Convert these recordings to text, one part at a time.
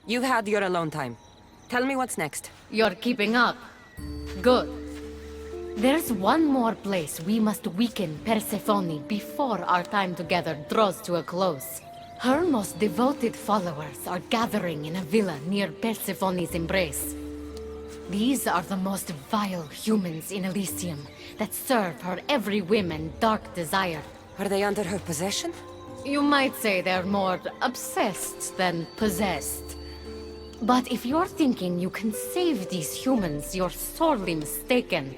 You had your alone time. Tell me what's next. You're keeping up. Good. There's one more place we must weaken Persephone before our time together draws to a close. Her most devoted followers are gathering in a villa near Persephone's embrace. These are the most vile humans in Elysium that serve her every whim and dark desire. Are they under her possession? You might say they're more obsessed than possessed. But if you're thinking you can save these humans, you're sorely mistaken.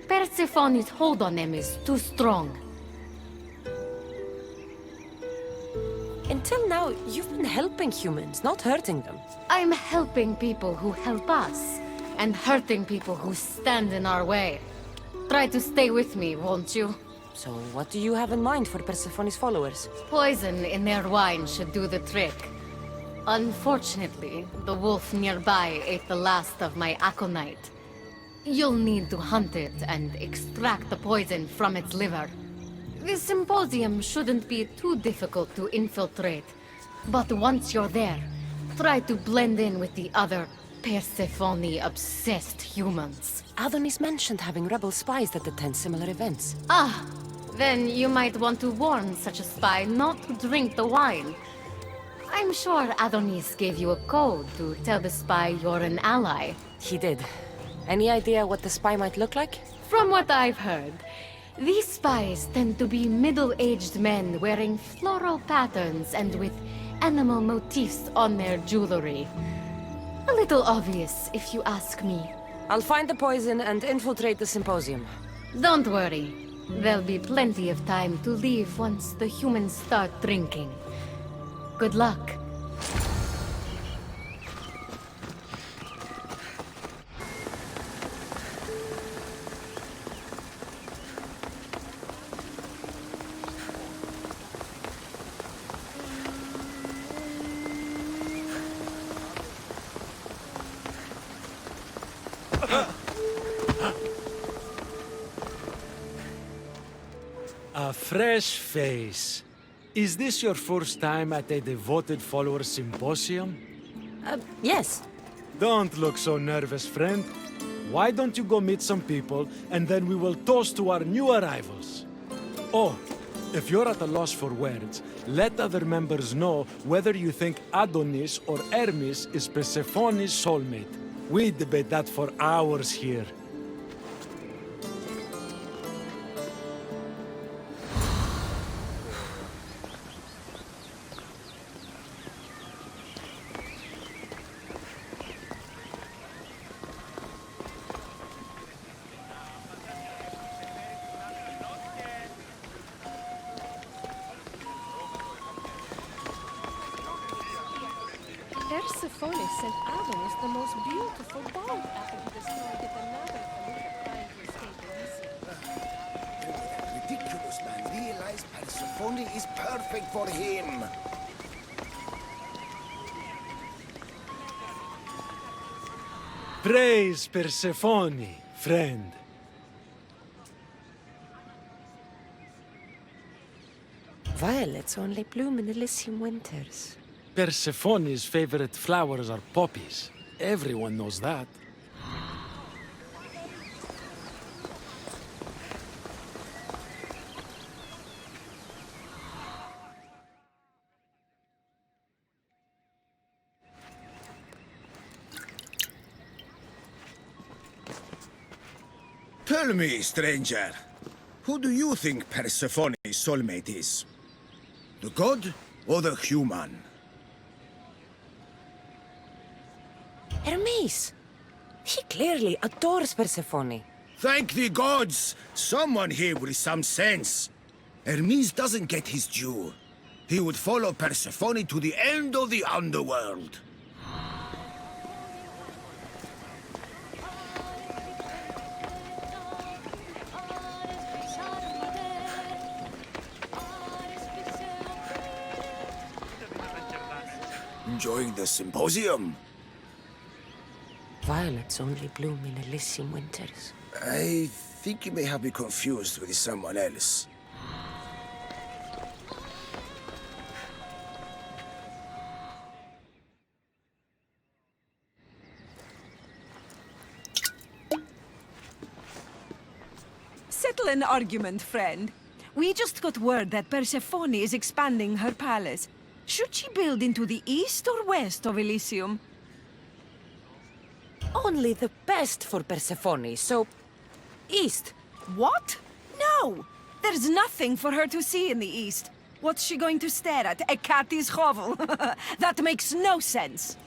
Persephone's hold on them is too strong. Until now, you've been helping humans, not hurting them. I'm helping people who help us, and hurting people who stand in our way. Try to stay with me, won't you? So what do you have in mind for Persephone's followers? Poison in their wine should do the trick. Unfortunately, the wolf nearby ate the last of my aconite. You'll need to hunt it and extract the poison from its liver. This symposium shouldn't be too difficult to infiltrate, but once you're there, try to blend in with the other Persephone-obsessed humans. Adonis mentioned having rebel spies that attend similar events. Ah, then you might want to warn such a spy not to drink the wine. I'm sure Adonis gave you a code to tell the spy you're an ally. He did. Any idea what the spy might look like? From what I've heard, these spies tend to be middle-aged men wearing floral patterns and with animal motifs on their jewelry. A little obvious, if you ask me. I'll find the poison and infiltrate the symposium. Don't worry. There'll be plenty of time to leave once the humans start drinking. Good luck. A fresh face. Is this your first time at a devoted follower symposium? Yes. Don't look so nervous, friend. Why don't you go meet some people, and then we will toast to our new arrivals. Oh, if you're at a loss for words, let other members know whether you think Adonis or Hermes is Persephone's soulmate. We debate that for hours here. Persephone sent Adonis the most beautiful boat after he destroyed it another polluter trying to escape Elysium. Ridiculous man realized Persephone is perfect for him. Praise Persephone, friend. Violets only bloom in Elysium winters. Persephone's favorite flowers are poppies. Everyone knows that. Tell me, stranger, who do you think Persephone's soulmate is? The god or the human? Hermes! He clearly adores Persephone. Thank the gods! Someone here with some sense. Hermes doesn't get his due. He would follow Persephone to the end of the underworld. Enjoying the symposium? Violets only bloom in Elysium winters. I think you may have me confused with someone else. settle an argument, friend. We just got word that Persephone is expanding her palace. Should she build into the east or west of Elysium? Only the best for Persephone, so... East. What? No! There's nothing for her to see in the east. What's she going to stare at? A cat's hovel? That makes no sense.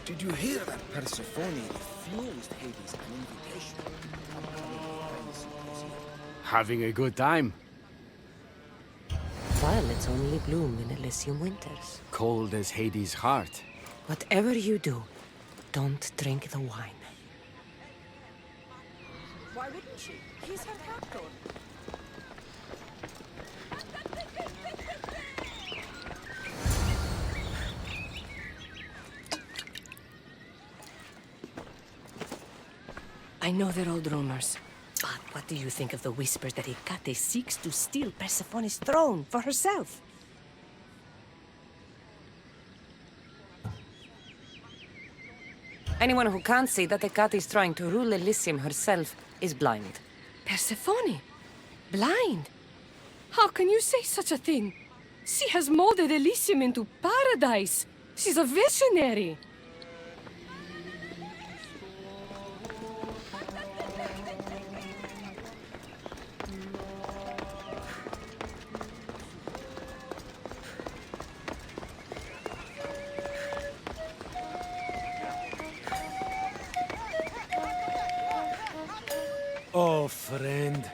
Did you hear that Persephone refused Hades an invitation to come to the symposium? Having a good time. Violets only bloom in Elysium winters. Cold as Hades' heart. Whatever you do, don't drink the wine. Why wouldn't she? He's her captor. I know they're old rumors, but what do you think of the whispers that Hecate seeks to steal Persephone's throne for herself? Anyone who can't see that Hecate is trying to rule Elysium herself is blind. Persephone? Blind? How can you say such a thing? She has molded Elysium into paradise. She's a visionary. Oh, friend.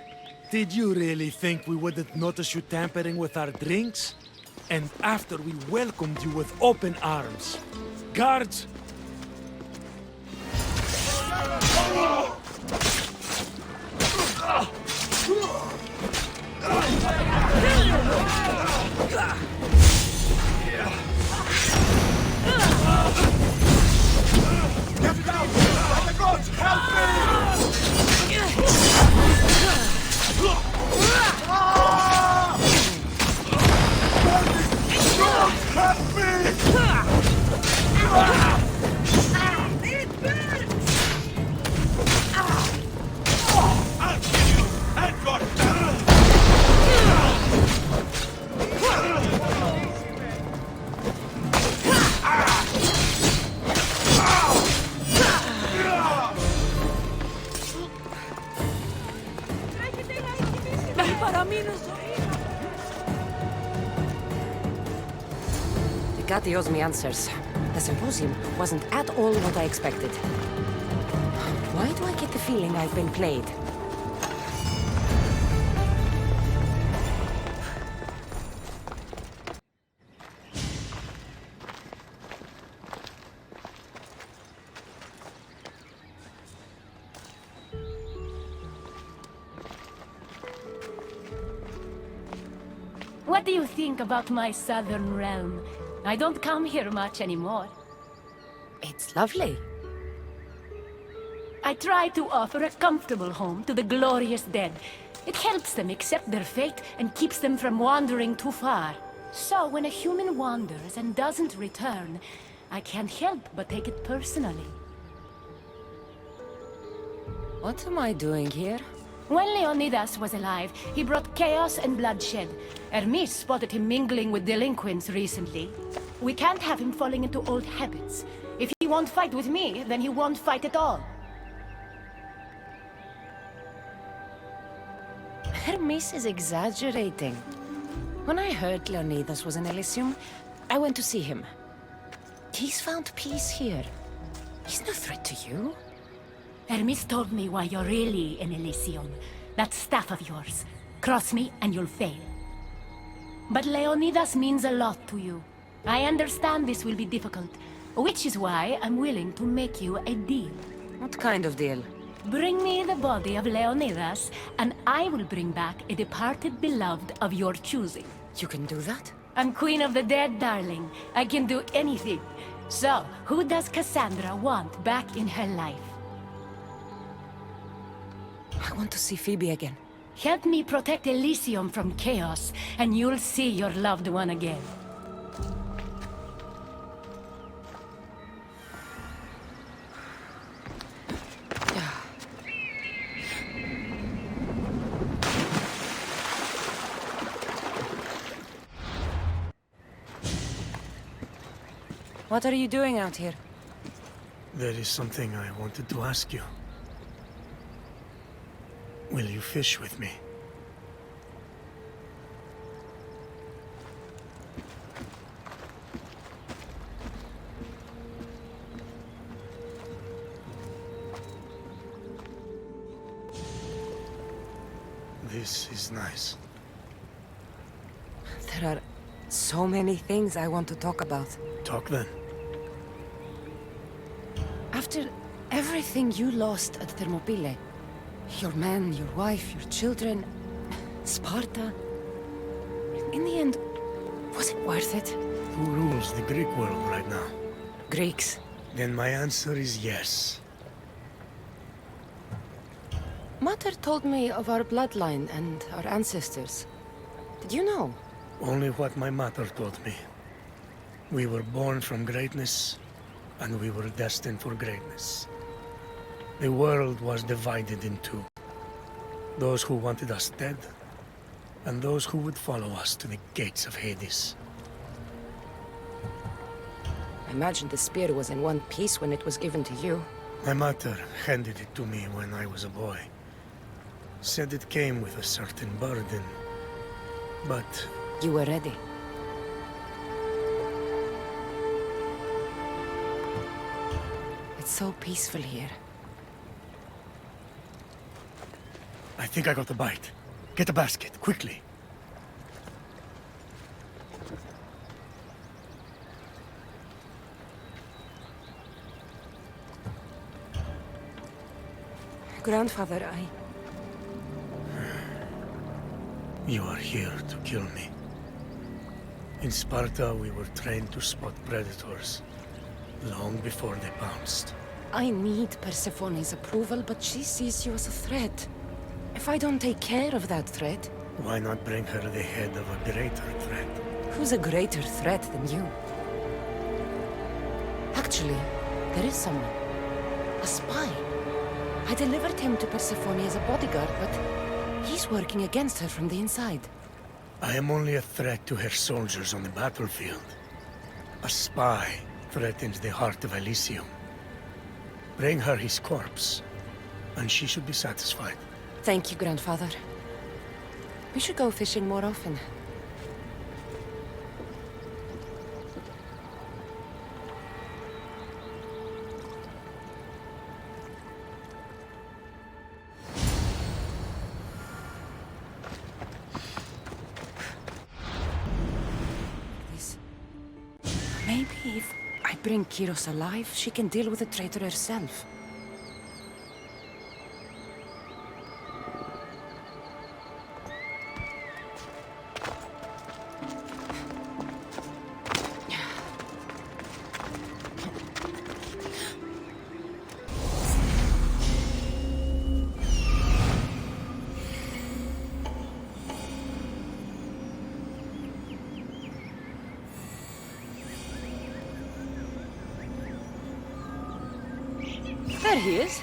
Did you really think we wouldn't notice you tampering with our drinks? And after we welcomed you with open arms. Guards! Hecate owes me answers. The symposium wasn't at all what I expected. Why do I get the feeling I've been played? What do you think about my southern realm? I don't come here much anymore. It's lovely. I try to offer a comfortable home to the glorious dead. It helps them accept their fate and keeps them from wandering too far. So when a human wanders and doesn't return, I can't help but take it personally. What am I doing here? When Leonidas was alive, he brought chaos and bloodshed. Hermes spotted him mingling with delinquents recently. We can't have him falling into old habits. If he won't fight with me, then he won't fight at all. Hermes is exaggerating. When I heard Leonidas was in Elysium, I went to see him. He's found peace here. He's no threat to you. Hermes told me why you're really in Elysium. That staff of yours. Cross me and you'll fail. But Leonidas means a lot to you. I understand this will be difficult, which is why I'm willing to make you a deal. What kind of deal? Bring me the body of Leonidas, and I will bring back a departed beloved of your choosing. You can do that? I'm queen of the dead, darling. I can do anything. So, who does Cassandra want back in her life? I want to see Phoebe again. Help me protect Elysium from chaos, and you'll see your loved one again. What are you doing out here? There is something I wanted to ask you. Will you fish with me? This is nice. There are so many things I want to talk about. Talk then. After everything you lost at Thermopylae, your men, your wife, your children, Sparta, in the end, was it worth it? Who rules the Greek world right now? Greeks. Then my answer is yes. Mater told me of our bloodline and our ancestors. Did you know? Only what my mother told me. We were born from greatness, and we were destined for greatness. The world was divided in two. Those who wanted us dead, and those who would follow us to the gates of Hades. I imagine the spear was in one piece when it was given to you. My mother handed it to me when I was a boy. Said it came with a certain burden, but... You were ready. It's so peaceful here. I think I got a bite. Get a basket, quickly. Grandfather, You are here to kill me. In Sparta, we were trained to spot predators, long before they pounced. I need Persephone's approval, but she sees you as a threat. If I don't take care of that threat, Why not bring her the head of a greater threat? who's a greater threat than you? Actually, there is someone. A spy. I delivered him to Persephone as a bodyguard, but he's working against her from the inside. I am only a threat to her soldiers on the battlefield. A spy threatens the heart of Elysium. Bring her his corpse, and she should be satisfied. Thank you, Grandfather. We should go fishing more often. Maybe if I bring Kyros alive, she can deal with the traitor herself. There he is.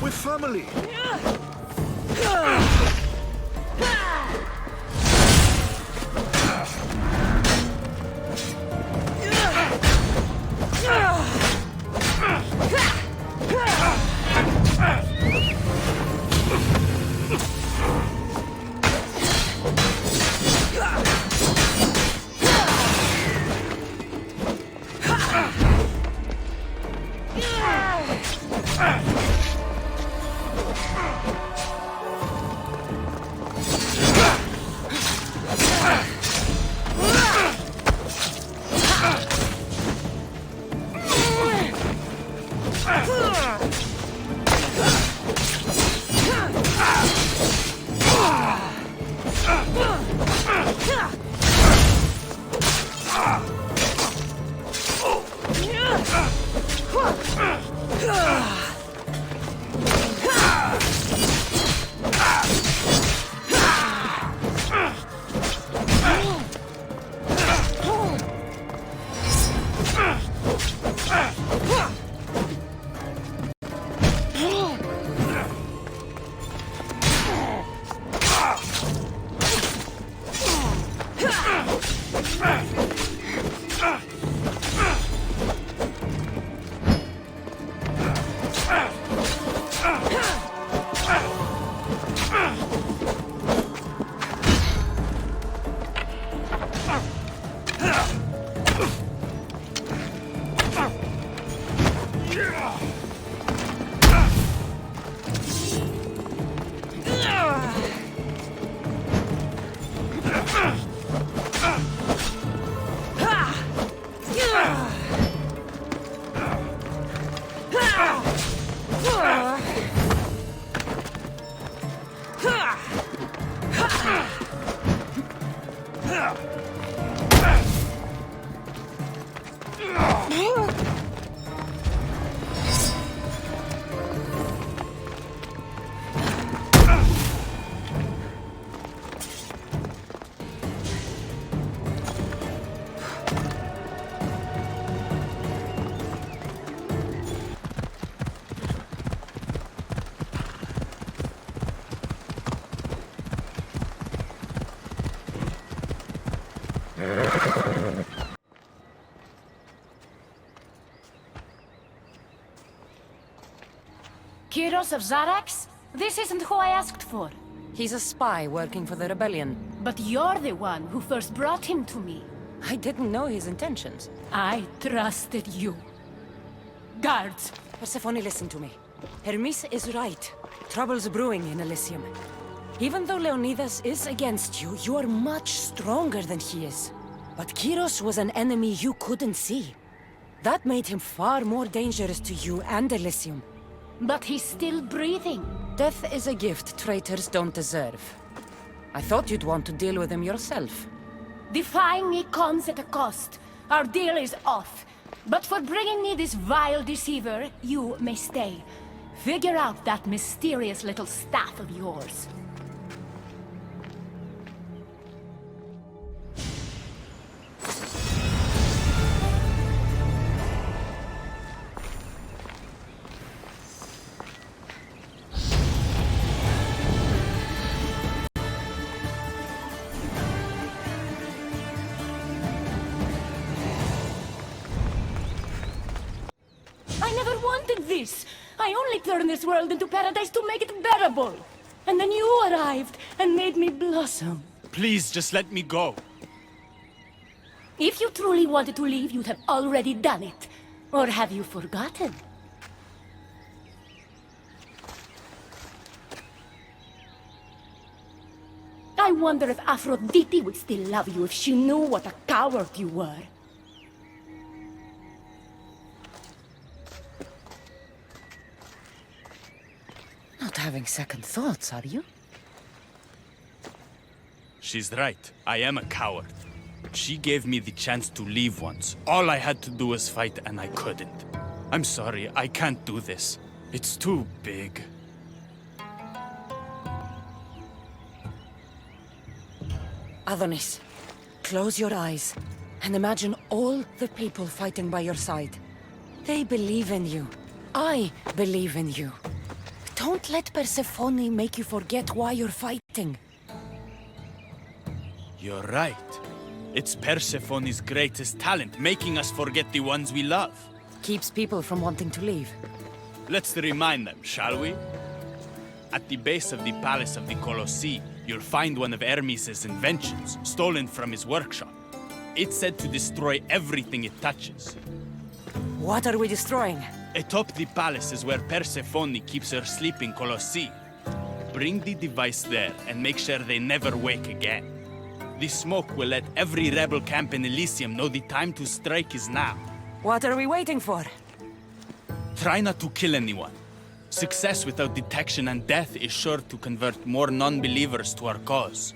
With family. Kyros of Zarax? This isn't who I asked for. He's a spy working for the rebellion. But you're the one who first brought him to me. I didn't know his intentions. I trusted you. Guards! Persephone, listen to me. Hermes is right. Trouble's brewing in Elysium. Even though Leonidas is against you, you are much stronger than he is. But Kyros was an enemy you couldn't see. That made him far more dangerous to you and Elysium. But he's still breathing. Death is a gift traitors don't deserve. I thought you'd want to deal with him yourself. Defying me comes at a cost. Our deal is off. But for bringing me this vile deceiver, you may stay. Figure out that mysterious little staff of yours. I never wanted this! I only turned this world into paradise to make it bearable! And then you arrived and made me blossom. Please, just let me go. If you truly wanted to leave, you'd have already done it. Or have you forgotten? I wonder if Aphrodite would still love you if she knew what a coward you were. having second thoughts, are you? She's right. I am a coward. She gave me the chance to leave once. All I had to do was fight, and I couldn't. I'm sorry, I can't do this. It's too big. Adonis, close your eyes and imagine all the people fighting by your side. They believe in you. I believe in you. Don't let Persephone make you forget why you're fighting. You're right. It's Persephone's greatest talent, making us forget the ones we love. Keeps people from wanting to leave. Let's remind them, shall we? At the base of the palace of the Colossi, you'll find one of Hermes' inventions, stolen from his workshop. It's said to destroy everything it touches. What are we destroying? Atop the palace is where Persephone keeps her sleeping Colossi. Bring the device there and make sure they never wake again. The smoke will let every rebel camp in Elysium know the time to strike is now. What are we waiting for? Try not to kill anyone. Success without detection and death is sure to convert more non-believers to our cause.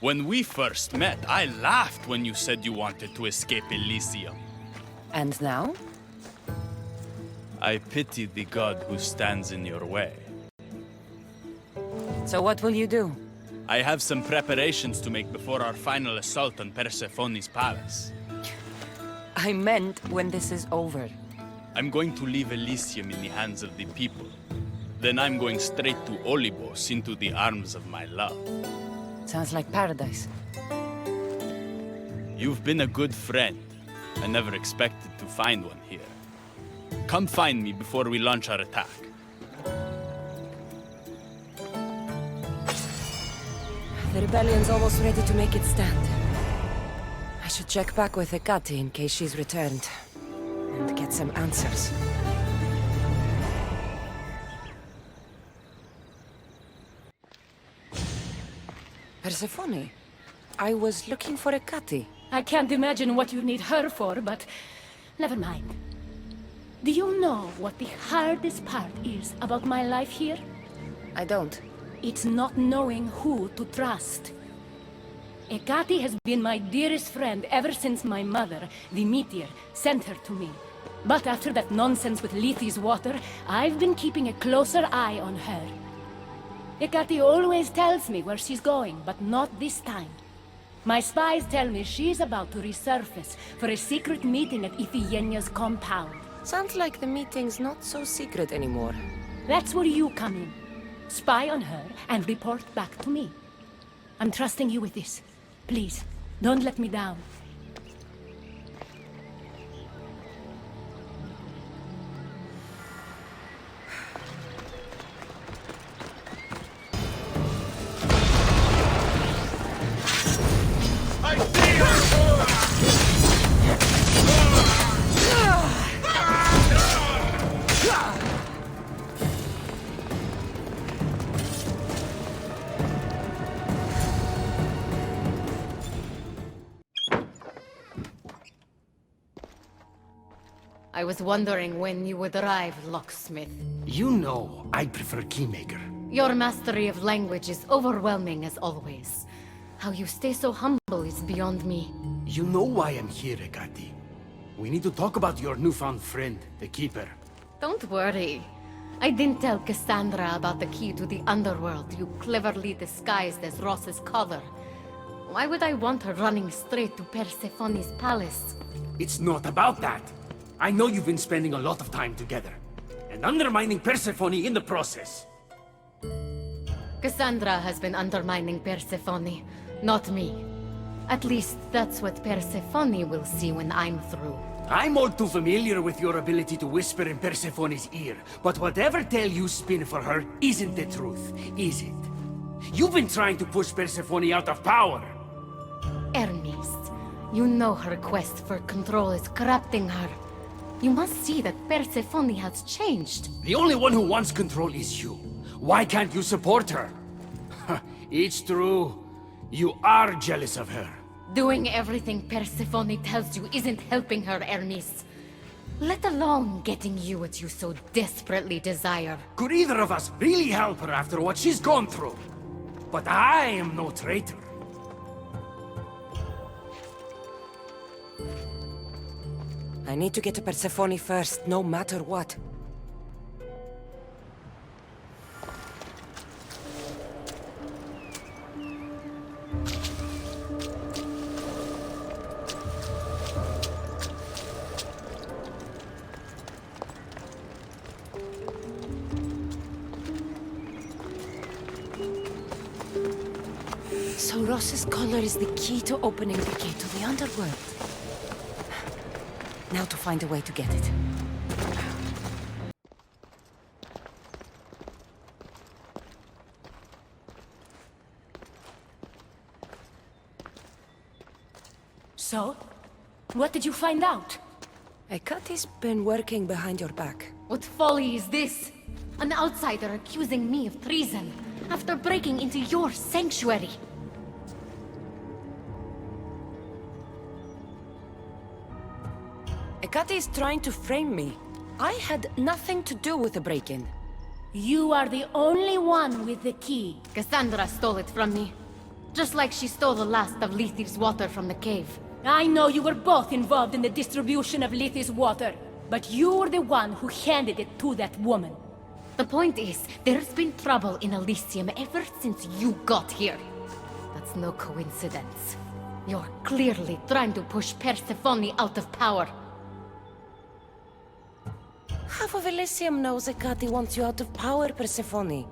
When we first met, I laughed when you said you wanted to escape Elysium. And now? I pity the god who stands in your way. So what will you do? I have some preparations to make before our final assault on Persephone's palace. I meant when this is over. I'm going to leave Elysium in the hands of the people. Then I'm going straight to Olibos, into the arms of my love. Sounds like paradise. You've been a good friend. I never expected to find one here. Come find me before we launch our attack. The rebellion's almost ready to make its stand. I should check back with Hecate in case she's returned. And get some answers. Persephone, I was looking for Hecate. I can't imagine what you need her for, but never mind. Do you know what the hardest part is about my life here? I don't. It's not knowing who to trust. Hecate has been my dearest friend ever since my mother, the meteor, sent her to me. But after that nonsense with Lethe's water, I've been keeping a closer eye on her. Hecate always tells me where she's going, but not this time. My spies tell me she's about to resurface for a secret meeting at Iphigenia's compound. Sounds like the meeting's not so secret anymore. That's where you come in. Spy on her and report back to me. I'm trusting you with this. Please, don't let me down. I was wondering when you would arrive, locksmith. You know I prefer keymaker. Your mastery of language is overwhelming as always. How you stay so humble is beyond me. You know why I'm here, Ekati. We need to talk about your newfound friend, the Keeper. Don't worry. I didn't tell Cassandra about the key to the underworld you cleverly disguised as Ross's collar. Why would I want her running straight to Persephone's palace? It's not about that. I know you've been spending a lot of time together, and undermining Persephone in the process. Cassandra has been undermining Persephone, not me. At least that's what Persephone will see when I'm through. I'm all too familiar with your ability to whisper in Persephone's ear, but whatever tale you spin for her isn't the truth, is it? You've been trying to push Persephone out of power. Hermes, you know her quest for control is corrupting her. You must see that Persephone has changed. The only one who wants control is you. Why can't you support her? It's true. You are jealous of her. Doing everything Persephone tells you isn't helping her, Hermes. Let alone getting you what you so desperately desire. Could either of us really help her after what she's gone through? But I am no traitor. I need to get to Persephone first, no matter what. So Ross's collar is the key to opening the gate to the underworld. Now to find a way to get it. So? What did you find out? Ekati's been working behind your back. What folly is this? An outsider accusing me of treason after breaking into your sanctuary. Ekati is trying to frame me. I had nothing to do with the break-in. You are the only one with the key. Cassandra stole it from me. Just like she stole the last of Lethe's water from the cave. I know you were both involved in the distribution of Lethe's water, but you're the one who handed it to that woman. The point is, there's been trouble in Elysium ever since you got here. That's no coincidence. You're clearly trying to push Persephone out of power. Half of Elysium knows Ekati wants you out of power, Persephone.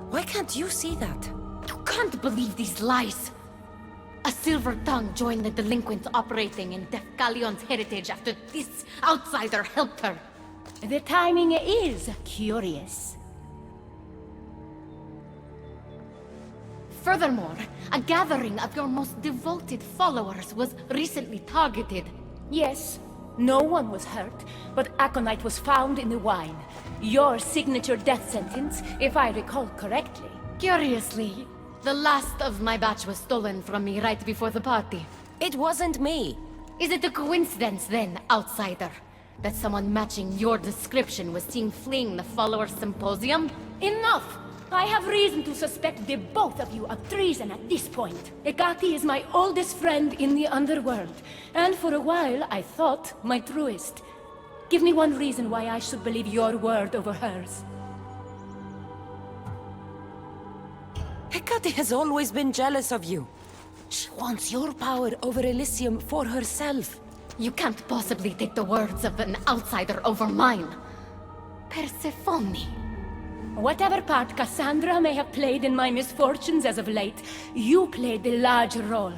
Why can't you see that? You can't believe these lies. A silver tongue joined the delinquents operating in Defcalion's heritage after this outsider helped her. The timing is curious. Furthermore, a gathering of your most devoted followers was recently targeted. Yes, no one was hurt, but aconite was found in the wine. Your signature death sentence, if I recall correctly. Curiously, the last of my batch was stolen from me right before the party. It wasn't me. Is it a coincidence then, outsider, that someone matching your description was seen fleeing the followers' symposium? Enough! I have reason to suspect the both of you of treason at this point. Ekati is my oldest friend in the underworld, and for a while I thought my truest. Give me one reason why I should believe your word over hers. Ekati has always been jealous of you. She wants your power over Elysium for herself. You can't possibly take the words of an outsider over mine. Persephone. Whatever part Cassandra may have played in my misfortunes as of late, you played the larger role.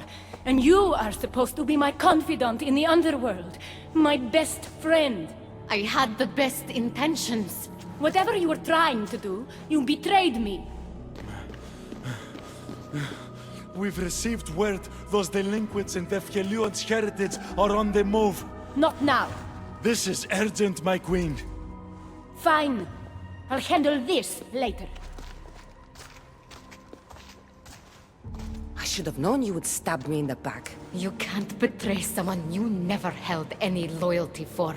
And you are supposed to be my confidant in the underworld. My best friend. I had the best intentions. Whatever you were trying to do, you betrayed me. We've received word those delinquents in Defcalion's heritage are on the move. Not now. This is urgent, my queen. Fine. I'll handle this later. I should have known you would stab me in the back. You can't betray someone you never held any loyalty for.